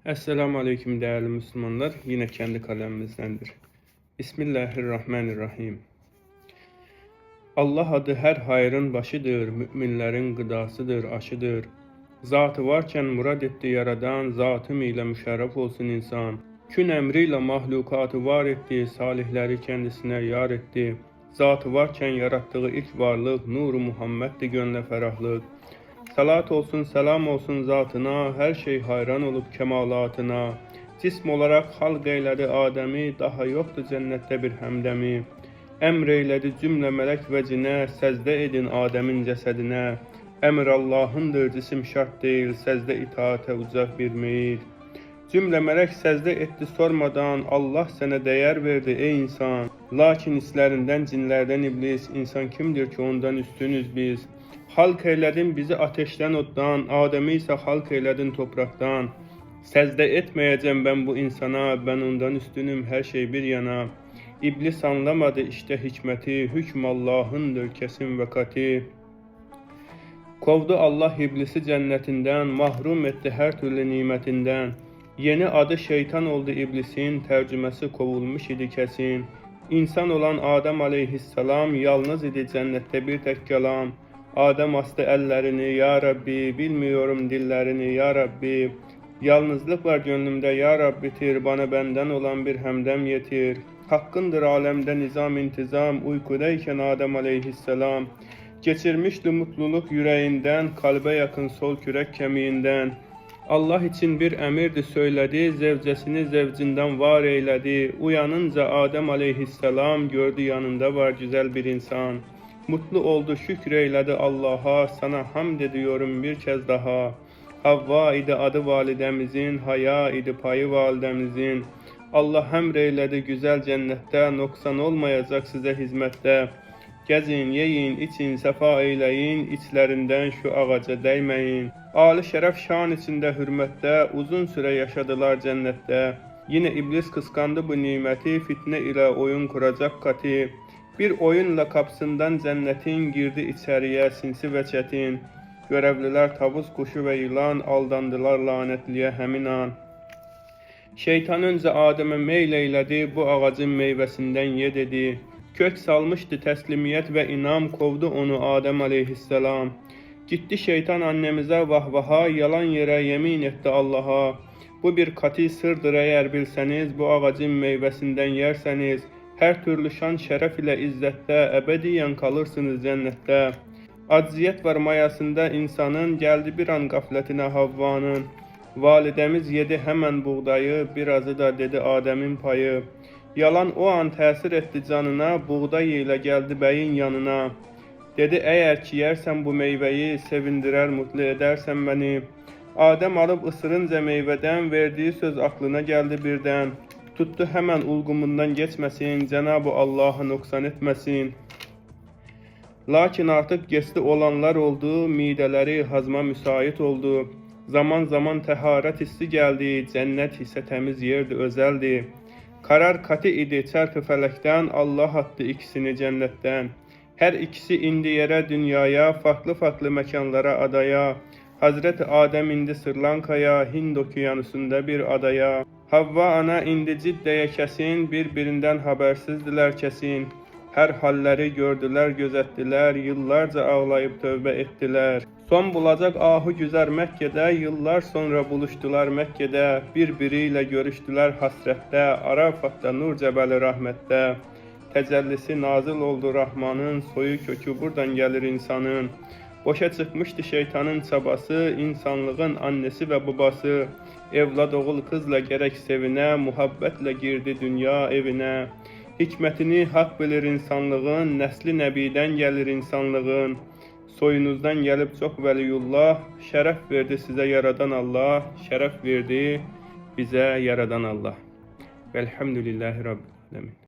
Esselamu Aleyküm değerli Müslümanlar. Yine kendi kalemimizdendir. Bismillahirrahmanirrahim. Allah adı her hayrın başıdır, müminlerin gıdasıdır, aşıdır. Zatı varken murad etti yaradan, zatım ile müşerref olsun insan. Kün emriyle mahlukatı var etti, salihleri kendisine yar etti. Zatı varken yarattığı ilk varlık, nuru Muhammed'di gönle ferahlık. Salat olsun, selam olsun zatına, her şey hayran olup kemalatına. Cism olarak halq eylədi Adəmi, daha yoktu cennette bir həmdəmi. Emreyledi cümle melek ve cinə, səzdə edin Adəmin cəsədinə. Emir Allah'ındır, cisim şart değil, səzdə itaate ucaq bir meyil. Cümle melek səzdə etti sormadan, Allah sənə değer verdi ey insan. Lakin islerinden, cinlerden iblis, insan kimdir ki ondan üstünüz biz? Halk eyledin bizi ateşten ottan, Adem'i ise halk eyledin topraktan. Secde etmeyeceğim ben bu insana, ben ondan üstünüm her şey bir yana. İblis anlamadı işte hikmeti, hükm Allah'ındır kesin ve kati. Kovdu Allah iblisi cennetinden, mahrum etti her türlü nimetinden. Yeni adı şeytan oldu iblisin, tercümesi kovulmuş idi kesin. İnsan olan Adem aleyhisselam, yalnız idi cennette bir tek kelam. Adem astı ellerini ya Rabbi, bilmiyorum dillerini ya Rabbi. Yalnızlık var gönlümde ya Rabbitir, bana benden olan bir hemdem yetir. Hakkındır alemde nizam intizam, uykudayken Adem aleyhisselam. Geçirmişti mutluluk yüreğinden, kalbe yakın sol kürek kemiğinden. Allah için bir emirdi söyledi, zevcesini zevcinden var eyledi. Uyanınca Adem aleyhisselam, gördü yanında var güzel bir insan. Mutlu oldu şükreyledi Allah'a, sana hamd ediyorum bir kez daha. Havva idi adı validemizin, haya idi payı validemizin. Allah emreyledi güzel cennette, noksan olmayacak size hizmette. Gezin, yeyin, için, sefa eyleyin, içlerinden şu ağaca değmeyin. Ali şeref şan içinde hürmette, uzun süre yaşadılar cennette. Yine iblis kıskandı bu nimeti, fitne ile oyun kuracak kati. Bir oyunla kapsından cennetin, girdi içeriye sinsi ve çetin. Görevliler tavus kuşu ve yılan, aldandılar lanetliye hemin an. Şeytan önce Adem'e meyleyledi, bu ağacın meyvesinden ye dedi. Kök salmıştı teslimiyet ve inam, kovdu onu Adem aleyhisselam. Gitti şeytan annemize vahvaha, yalan yere yemin etti Allah'a. Bu bir kati sırdır eğer bilseniz, bu ağacın meyvesinden yerseniz, her türlü şan şeref ile izzette, ebediyen kalırsınız cennette. Acziyet var mayasında insanın, geldi bir an gafletine Havva'nın. Validemiz yedi hemen buğdayı, birazı da dedi Adem'in payı. Yalan o an tesir etti canına, buğday ile geldi beyin yanına. Dedi eğer ki yersen bu meyveyi, sevindirer mutlu edersen beni. Adem alıp ısırınca meyveden, verdiği söz aklına geldi birden. Tuttu hemen ulgumundan geçmesin, Cenab-ı Allah'a noksan etmesin. Lakin artık geçti olanlar oldu, mideleri hazma müsait oldu. Zaman zaman teharet hissi geldi, cennet ise temiz yerdi, özeldi. Karar katı idi çarkı felekten, Allah attı ikisini cennetten. Her ikisi indi yere dünyaya, farklı farklı mekanlara adaya. Hazreti Adem indi Sırlanka'ya, Hind okyanusunda bir adaya. Havva ana indi Cidde'ye kesin, birbirinden habersizdiler kesin. Her halleri gördüler, gözettiler, yıllarca ağlayıp tövbe ettiler. Son bulacak ahu güzel Mekke'de, yıllar sonra buluştular Mekke'de. Birbiriyle görüştüler hasrette, Arafat'ta nur cebeli rahmette. Tecellisi nazil oldu Rahman'ın, soyu kökü buradan gelir insanın. Boşa çıkmıştı şeytanın çabası, insanlığın annesi ve babası. Evlad oğul kızla gerek sevine, muhabbetle girdi dünya evine. Hikmetini hak bilir insanlığın, nesli nebiden gelir insanlığın. Soyunuzdan gelip çok veliyullah, şeref verdi size yaradan Allah, şeref verdi bize yaradan Allah. Velhamdülillahi Rabbil Alemin.